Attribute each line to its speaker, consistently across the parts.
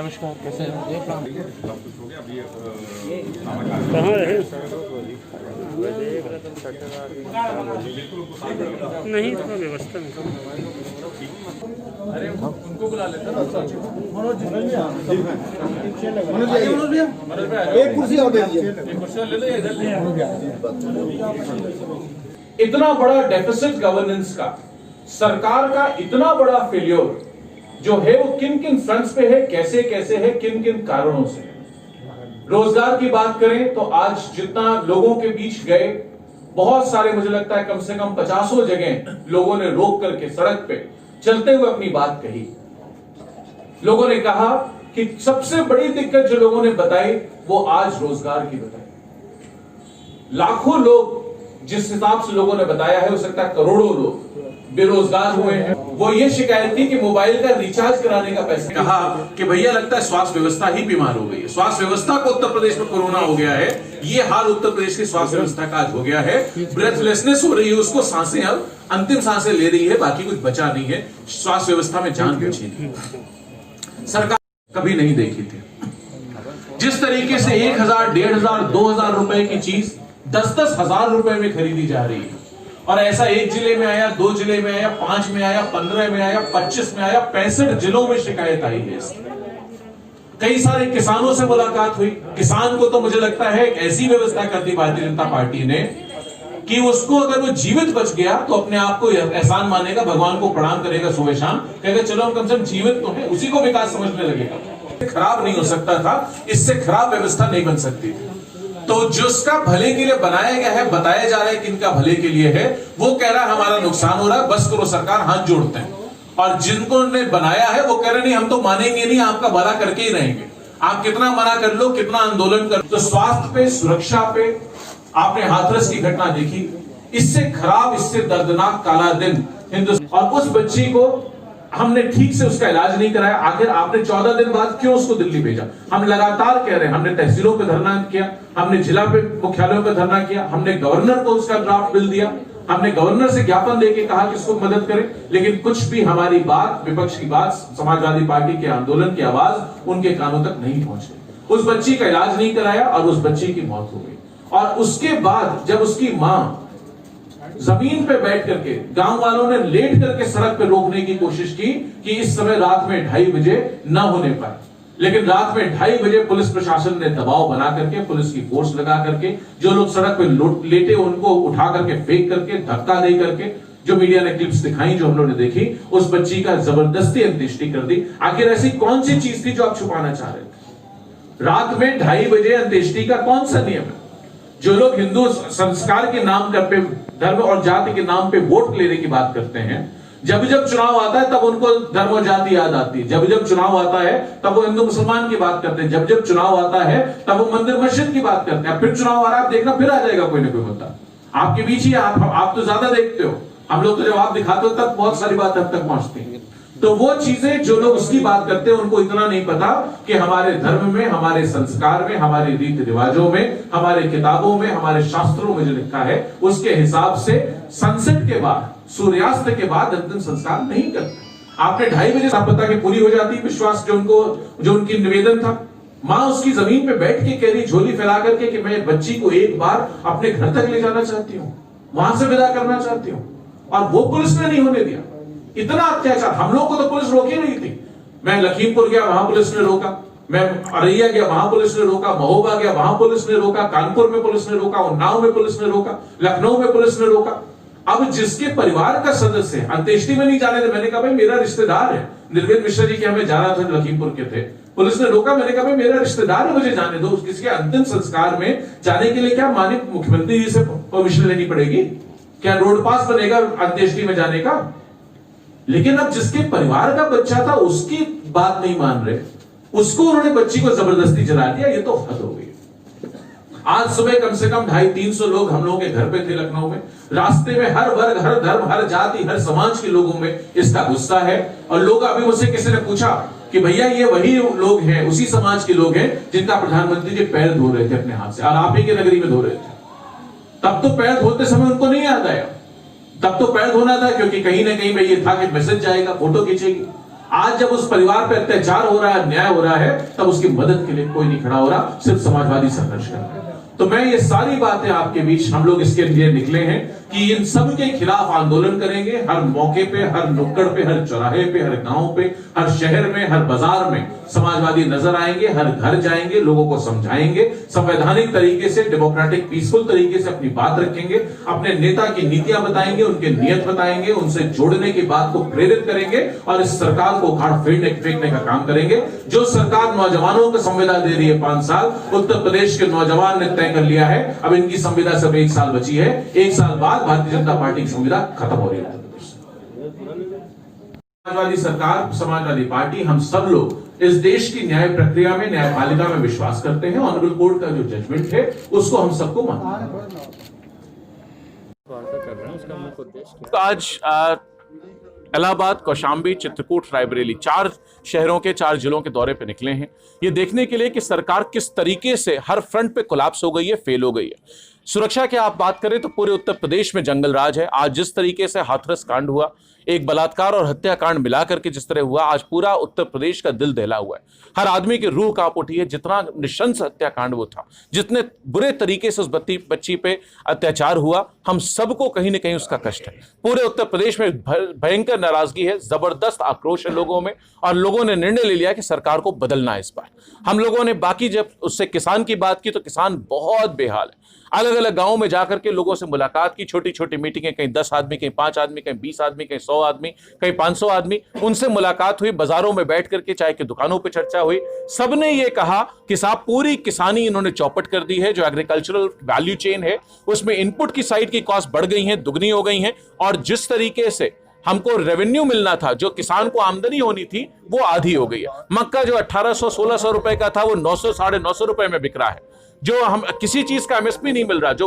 Speaker 1: नमस्कार, कैसे हैं?
Speaker 2: कहाँ रहे? नहीं, थोड़ा व्यवस्था में
Speaker 1: उनको बुला लेते हैं।
Speaker 3: एक कुर्सी और दे दीजिए।
Speaker 1: एक कुर्सी ले लो, इधर ले।
Speaker 4: इतना बड़ा डेफिसिट गवर्नेंस का, सरकार का इतना बड़ा फेल्योर जो है वो किन किन फ्रंट्स पे है, कैसे कैसे है, किन किन कारणों से है। रोजगार की बात करें तो आज जितना लोगों के बीच गए, बहुत सारे, मुझे लगता है कम से कम 50 जगह लोगों ने रोक करके सड़क पे चलते हुए अपनी बात कही। लोगों ने कहा कि सबसे बड़ी दिक्कत जो लोगों ने बताई वो आज रोजगार की बताई। लाखों लोग, जिस हिसाब से लोगों ने बताया है, हो सकता है करोड़ों लोग बेरोजगार हुए हैं। वो ये शिकायत थी कि मोबाइल का रिचार्ज कराने का पैसा, कहा कि भैया लगता है स्वास्थ्य व्यवस्था ही बीमार हो गई है, स्वास्थ्य व्यवस्था को उत्तर प्रदेश में कोरोना हो गया है। ये हाल उत्तर प्रदेश की स्वास्थ्य व्यवस्था का आज हो गया है। ब्रेथलेसनेस हो रही है, उसको सांसें, अब अंतिम सांसें ले रही है, बाकी कुछ बचा नहीं है। स्वास्थ्य व्यवस्था में जान बची नहीं, सरकार कभी नहीं देखी थी। जिस तरीके से 1000, 1500, 2000 रुपए की चीज 10-10 हजार रुपए में खरीदी जा रही है, और ऐसा 1 जिले में आया, 2 जिले में आया, 5 में आया, 15 में आया, 25 में आया, 65 जिलों में शिकायत आई है। कई सारे किसानों से मुलाकात हुई। किसान को तो मुझे लगता है एक ऐसी व्यवस्था कर दी भारतीय जनता पार्टी ने कि उसको, अगर वो जीवित बच गया तो अपने आप को एहसान मानेगा, भगवान को प्रणाम करेगा सुबह शाम, कहेगा चलो हम कम से कम जीवित तो हैं, उसी को विकास समझने लगेगा। खराब नहीं हो सकता था, इससे खराब व्यवस्था नहीं बन सकती थी। तो जिसका भले के लिए बनाया गया है, बताया जा रहा है कि इनका भले के लिए है, वो कह रहा है हमारा नुकसान हो रहा है, बस करो सरकार, हाथ जोड़ते हैं। और जिनको ने बनाया है वो कह रहे नहीं, हम तो मानेंगे नहीं, आपका भला करके ही रहेंगे, आप कितना मना कर लो, कितना आंदोलन कर लो। तो स्वास्थ्य पे, सुरक्षा पे आपने हाथरस की घटना देखी, इससे खराब, इससे दर्दनाक काला दिन हिंदुस्तान। और उस बच्ची को हमने ठीक से उसका इलाज नहीं कराया। आखिर आपने 14 दिन बाद क्यों उसको दिल्ली भेजा? हम लगातार कह रहे हैं, हमने तहसीलों पे धरना किया, हमने जिला पे मुख्यालयों पे धरना किया, हमने गवर्नर को उसका ड्राफ्ट बिल दिया, हमने गवर्नर से ज्ञापन देके कहा कि इसको मदद करें, लेकिन कुछ भी हमारी बात, विपक्ष की बात, समाजवादी पार्टी के आंदोलन की आवाज उनके कानों तक नहीं पहुंची। उस बच्ची का इलाज नहीं कराया और उस बच्ची की मौत हो गई। और उसके बाद जब उसकी मां जमीन पे बैठ करके, गांव वालों ने लेट करके सड़क पे रोकने की कोशिश की कि इस समय रात में 2:30 बजे न होने पाए, लेकिन रात में 2:30 बजे पुलिस प्रशासन ने दबाव बना करके, पुलिस की फोर्स लगा करके, जो लोग सड़क पे लेटे उनको उठा करके, फेंक करके, धक्का दे करके, जो मीडिया ने क्लिप्स दिखाई, जो हम लोगों ने देखी, उस बच्ची का जबरदस्ती अंत्येष्टि कर दी। आखिर ऐसी कौन सी चीज थी जो आप छुपाना चाह रहे थे? रात में 2:30 बजे अंत्येष्टि का कौन सा नियम है? जो लोग हिंदू संस्कार के नाम पे, धर्म और जाति के नाम पे वोट लेने की बात करते हैं, जब जब चुनाव आता है तब उनको धर्म और जाति याद आती है, जब जब चुनाव आता है तब वो हिंदू मुसलमान की बात करते हैं, जब जब चुनाव आता है तब वो मंदिर मस्जिद की बात करते हैं। फिर चुनाव आ रहा है, आप देखना फिर आ जाएगा कोई ना कोई मुद्दा आपके बीच ही। आप तो ज्यादा देखते हो, हम लोग तो जब आप दिखाते हो तब बहुत सारी बात अब तक पहुंचती है। तो वो चीजें जो लोग उसकी बात करते हैं, उनको इतना नहीं पता कि हमारे धर्म में, हमारे संस्कार में, हमारे रीति रिवाजों में, हमारे किताबों में, हमारे शास्त्रों में जो लिखा है उसके हिसाब से सनसेट के बाद, सूर्यास्त के बाद अंतिम संस्कार नहीं करते। आपने 2:30 बजे पता कि पूरी हो जाती विश्वास जो उनकी निवेदन था। मां उसकी जमीन पे बैठ के कह रही, झोली फैला करके, कि मैं बच्ची को एक बार अपने घर तक ले जाना चाहती हूँ, वहां से विदा करना चाहती हूँ, और वो पुलिस ने नहीं होने दिया। इतना अत्याचार, हम लोग को तो पुलिस रोकी नहीं थी। मैं लखीमपुर गया, वहां पुलिस ने रोका, मैं अररिया गया, वहां पुलिस ने रोका, महोबा गया, वहां पुलिस ने रोका, कानपुर में पुलिस ने रोका, उन्नाव में पुलिस ने रोका, लखनऊ में पुलिस ने रोका। अब जिसके परिवार का सदस्य अंत्येष्टि में नहीं जाने थे, मैंने कहा भाई मेरा रिश्तेदार है, निर्वेद मिश्रा जी के हमें जाना था, लखीमपुर के थे, पुलिस ने रोका, मैंने कहा भाई मेरा रिश्तेदार है, मुझे जाने दो। किसी के अंतिम संस्कार में जाने के लिए क्या माननीय मुख्यमंत्री जी से परमिशन लेनी पड़ेगी? क्या रोड पास बनेगा अंत्येष्टि में जाने का? लेकिन अब जिसके परिवार का बच्चा था उसकी बात नहीं मान रहे, उसको उन्होंने बच्ची को जबरदस्ती जला दिया। ये तो हद हो गई। आज सुबह कम से कम 250-300 लोग हम लोगों के घर पे थे लखनऊ में। रास्ते में हर वर्ग, हर धर्म, हर जाति, हर समाज के लोगों में इसका गुस्सा है। और लोग, अभी मुझसे किसी ने पूछा कि भैया ये वही लोग हैं, उसी समाज के लोग हैं जिनका प्रधानमंत्री जी पैर धो रहे थे अपने हाथ से, और आप ही के नगरी में धो रहे थे। तब तो पैर धोते समय उनको नहीं याद आया, तब तो पैर धोना था क्योंकि कहीं ना कहीं में ये था कि मैसेज जाएगा, फोटो खींचेगी। आज जब उस परिवार पे अत्याचार हो रहा है, अन्याय हो रहा है, तब उसकी मदद के लिए कोई नहीं खड़ा हो रहा, सिर्फ समाजवादी संघर्ष कर रहा है। तो मैं ये सारी बातें आपके बीच हम लोग इसके लिए निकले हैं कि इन सब के खिलाफ आंदोलन करेंगे। हर मौके पे, हर नुक्कड़ पे, हर चौराहे पे, हर गांव पे, हर शहर में, हर बाजार में समाजवादी नजर आएंगे, हर घर जाएंगे, लोगों को समझाएंगे, संवैधानिक तरीके से, डेमोक्रेटिक पीसफुल तरीके से अपनी बात रखेंगे, अपने नेता की नीतियां बताएंगे, उनके नियत बताएंगे, उनसे जोड़ने की बात को प्रेरित करेंगे और इस सरकार को उखाड़ फेंकने का काम करेंगे। जो सरकार नौजवानों को संविदा दे रही है 5 साल, उत्तर प्रदेश के नौजवान ने तय कर लिया है अब इनकी संविदा सिर्फ 1 साल बची है। 1 साल बाद भारतीय जनता पार्टी की संविदा खत्म हो रही है। समाजवादी सरकार, समाजवादी पार्टी, हम सब लोग इस देश की न्याय प्रक्रिया में, न्यायपालिका में विश्वास करते हैं। ऑनरेबल कोर्ट का जो जजमेंट है उसको हम सबको मानते हैं।
Speaker 1: तो आज इलाहाबाद, कौशाम्बी, चित्रकूट, रायबरेली 4 शहरों के 4 जिलों के दौरे पे निकले हैं ये देखने के लिए कि सरकार किस तरीके से हर फ्रंट पे कोलैप्स हो गई है, फेल हो गई है। सुरक्षा की आप बात करें तो पूरे उत्तर प्रदेश में जंगल राज है। आज जिस तरीके से हाथरस कांड हुआ, एक बलात्कार और हत्याकांड मिलाकर के जिस तरह हुआ, आज पूरा उत्तर प्रदेश का दिल दहला हुआ है। हर आदमी की रूह कांप उठी है। जितना निशंस हत्याकांड वो था, जितने बुरे तरीके से उस बच्ची पे अत्याचार हुआ, हम सबको कहीं ना कहीं उसका कष्ट है। पूरे उत्तर प्रदेश में भयंकर नाराजगी है, जबरदस्त आक्रोश है लोगों में, और लोगों ने निर्णय ले लिया कि सरकार को बदलना है इस बार। हम लोगों ने बाकी जब उससे किसान की बात की तो किसान बहुत बेहाल है। अलग अलग गांवों में जाकर के लोगों से मुलाकात की, छोटी छोटी मीटिंगें, कहीं 10 आदमी, कहीं 5 आदमी, कहीं 20 आदमी, कहीं 100 आदमी, कहीं 500 आदमी, उनसे मुलाकात हुई। बाजारों में बैठ करके चाय की दुकानों पर चर्चा हुई। सबने ये कहा कि साहब पूरी किसानी इन्होंने चौपट कर दी है। जो एग्रीकल्चरल वैल्यू चेन है उसमें इनपुट की साइड की कॉस्ट बढ़ गई है, दुगनी हो गई है, और जिस तरीके से हमको रेवेन्यू मिलना था, जो किसान को आमदनी होनी थी, वो आधी हो गई है। मक्का जो 1800-1600 रुपए का था वो 900 साढ़े 900 रुपए में बिक रहा है। जो हम किसी चीज का एमएसपी नहीं मिल रहा। जो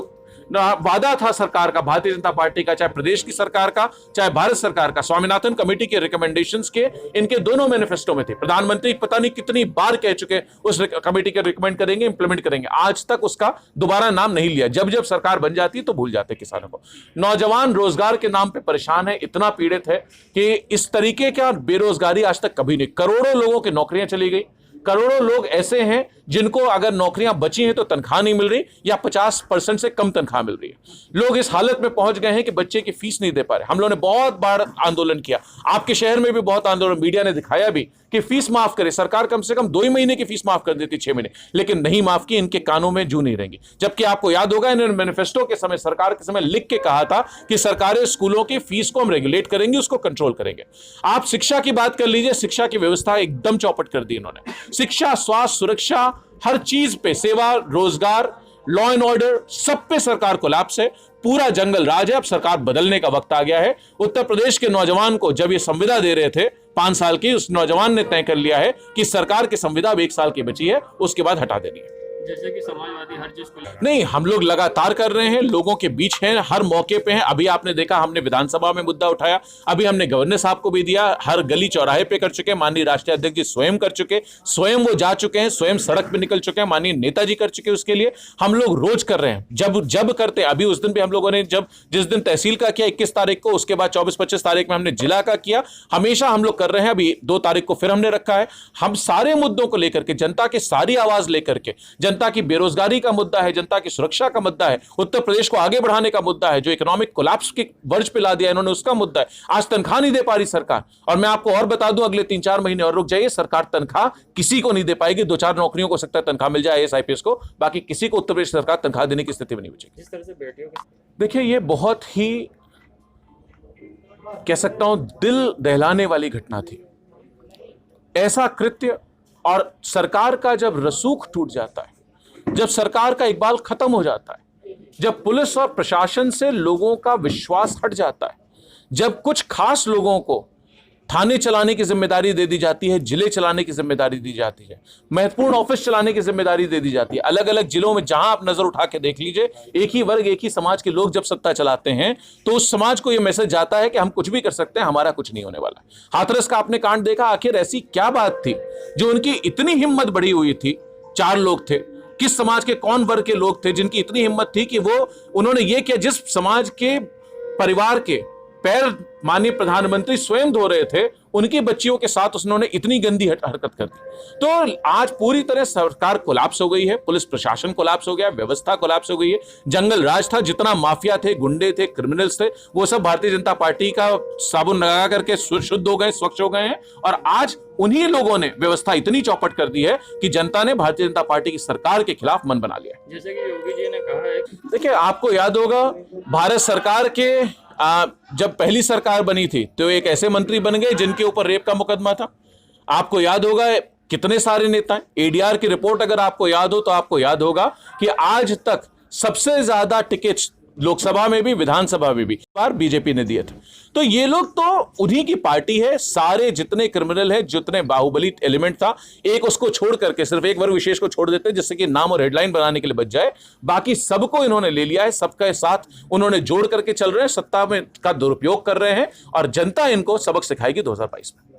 Speaker 1: वादा था सरकार का, भारतीय जनता पार्टी का, चाहे प्रदेश की सरकार का, चाहे भारत सरकार का, स्वामीनाथन कमेटी के रिकमेंडेशंस के, इनके दोनों मैनिफेस्टो में थे। प्रधानमंत्री पता नहीं कितनी बार कह चुके उस कमेटी के रिकमेंड करेंगे, इंप्लीमेंट करेंगे, आज तक उसका दोबारा नाम नहीं लिया। जब जब सरकार बन जाती है तो भूल जाते किसानों को। नौजवान रोजगार के नाम पे परेशान है, इतना पीड़ित है कि इस तरीके का बेरोजगारी आज तक कभी नहीं। करोड़ों लोगों की नौकरियां चली गई। करोड़ों लोग ऐसे हैं जिनको अगर नौकरियां बची हैं तो तनख्वाह नहीं मिल रही, या 50% से कम तनख्वाह मिल रही है। लोग इस हालत में पहुंच गए हैं कि बच्चे की फीस नहीं दे पा रहे। हम लोगों ने बहुत बार आंदोलन किया, आपके शहर में भी बहुत आंदोलन, मीडिया ने दिखाया भी कि फीस माफ करे। सरकार कम से कम 2 ही महीने की फीस माफ कर देती, 6 महीने, लेकिन नहीं माफ की। इनके कानों में जू नहीं रहेंगी। जबकि आपको याद होगा इन्होंने मैनिफेस्टो के समय, सरकार के समय लिख के कहा था कि सरकारी स्कूलों की फीस को हम रेगुलेट करेंगे, उसको कंट्रोल करेंगे। आप शिक्षा की बात कर लीजिए, शिक्षा की व्यवस्था एकदम चौपट कर दी इन्होंने। शिक्षा, स्वास्थ्य, सुरक्षा, हर चीज पे, सेवा, रोजगार, लॉ एंड ऑर्डर, सब पे सरकार कोलैप्स है। पूरा जंगल राज है। अब सरकार बदलने का वक्त आ गया है। उत्तर प्रदेश के नौजवान को जब ये संविदा दे रहे थे 5 साल की, उस नौजवान ने तय कर लिया है कि सरकार की संविदा अब 1 साल की बची है, उसके बाद हटा देनी है।
Speaker 2: जैसे कि समाजवादी हर चीज को
Speaker 1: नहीं, हम लोग लगातार कर रहे हैं, लोगों के बीच हैं, हर मौके पे हैं। अभी आपने देखा हमने विधानसभा में मुद्दा उठाया, अभी हमने गवर्नर साहब को भी दिया, हर गली चौराहे पे कर चुके हैं। माननीय राष्ट्रीय अध्यक्ष जी स्वयं कर चुके, स्वयं वो जा चुके हैं, स्वयं सड़क पे निकल चुके हैं। माननीय नेताजी कर चुके, उसके लिए हम लोग रोज कर रहे हैं। जब करते, अभी उस दिन भी हम लोगों ने जिस दिन तहसील का किया 21 तारीख को, उसके बाद 24-25 तारीख में हमने जिला का किया। हमेशा हम लोग कर रहे हैं। अभी 2 तारीख को फिर हमने रखा है। हम सारे मुद्दों को लेकर के, जनता की सारी आवाज लेकर के, जनता की बेरोजगारी का मुद्दा है, जनता की सुरक्षा का मुद्दा है, उत्तर प्रदेश को आगे बढ़ाने का मुद्दा है, जो इकोनॉमिक कोलैप्स के वर्ज पे ला दिया इन्होंने, उसका मुद्दा है। आज तनख्वाह नहीं दे पा रही सरकार, और मैं आपको और बता दूं, अगले 3-4 महीने और रुक जाइए, सरकार तनख्वाह किसी को नहीं दे पाएगी। 2-4 नौकरियों को सकता है तनख्वाह मिल जाए IAS-IPS को, बाकी किसी को उत्तर प्रदेश सरकार तनख्वाह देने की स्थिति में नहीं बचेगी।
Speaker 2: जिस तरह से बेटियों के,
Speaker 1: देखिए, ये बहुत ही, कह सकता हूं, दिल दहलाने वाली घटना थी। ऐसा कृत्य, और सरकार का जब रसूख टूट जाता है, जब सरकार का इकबाल खत्म हो जाता है, जब पुलिस और प्रशासन से लोगों का विश्वास हट जाता है, जब कुछ खास लोगों को थाने चलाने की जिम्मेदारी दे दी जाती है, जिले चलाने की जिम्मेदारी दी जाती है, महत्वपूर्ण ऑफिस चलाने की जिम्मेदारी दे दी जाती है, अलग अलग जिलों में जहां आप नजर उठा के देख लीजिए, एक ही वर्ग, एक ही समाज के लोग जब सत्ता चलाते हैं, तो उस समाज को यह मैसेज जाता है कि हम कुछ भी कर सकते हैं, हमारा कुछ नहीं होने वाला। हाथरस का आपने कांड देखा, आखिर ऐसी क्या बात थी जो उनकी इतनी हिम्मत बढ़ी हुई थी? 4 लोग थे, किस समाज के, कौन वर्ग के लोग थे जिनकी इतनी हिम्मत थी कि वो, उन्होंने ये किया, जिस समाज के परिवार के पैर माननीय प्रधानमंत्री स्वयं धो रहे थे, उनकी बच्चियों के साथ उन्होंने इतनी गंदी हरकत कर दी। तो आज पूरी तरह सरकार कोलैप्स हो गई है, पुलिस प्रशासन कोलैप्स हो गया, व्यवस्था कोलैप्स हो गई है। जंगल राज था, जितना माफिया थे, गुंडे थे, क्रिमिनल्स थे, वो सब भारतीय जनता पार्टी का साबुन लगा करके शुद्ध हो गए, स्वच्छ हो गए हैं। और आज उन्हीं लोगों ने व्यवस्था इतनी चौपट कर दी है कि जनता ने भारतीय जनता पार्टी की सरकार के खिलाफ मन बना लिया।
Speaker 2: जैसे कि योगी जी ने कहा है,
Speaker 1: देखिए, आपको याद होगा भारत सरकार के जब पहली सरकार बनी थी तो एक ऐसे मंत्री बन गए जिनके ऊपर रेप का मुकदमा था। आपको याद होगा कितने सारे नेता हैं। एडीआर की रिपोर्ट अगर आपको याद हो तो आपको याद होगा कि आज तक सबसे ज्यादा टिकट लोकसभा में भी, विधानसभा में भी बार बीजेपी ने दिए थे। तो ये लोग तो उन्हीं की पार्टी है। सारे जितने क्रिमिनल हैं, जितने बाहुबली एलिमेंट था, एक उसको छोड़ करके सिर्फ एक वर्ग विशेष को छोड़ देते हैं जिससे कि नाम और हेडलाइन बनाने के लिए बच जाए। बाकी सबको इन्होंने ले लिया है, सबके साथ उन्होंने जोड़ करके चल रहे हैं, सत्ता में का दुरुपयोग कर रहे हैं और जनता इनको सबक सिखाएगी 2022 में।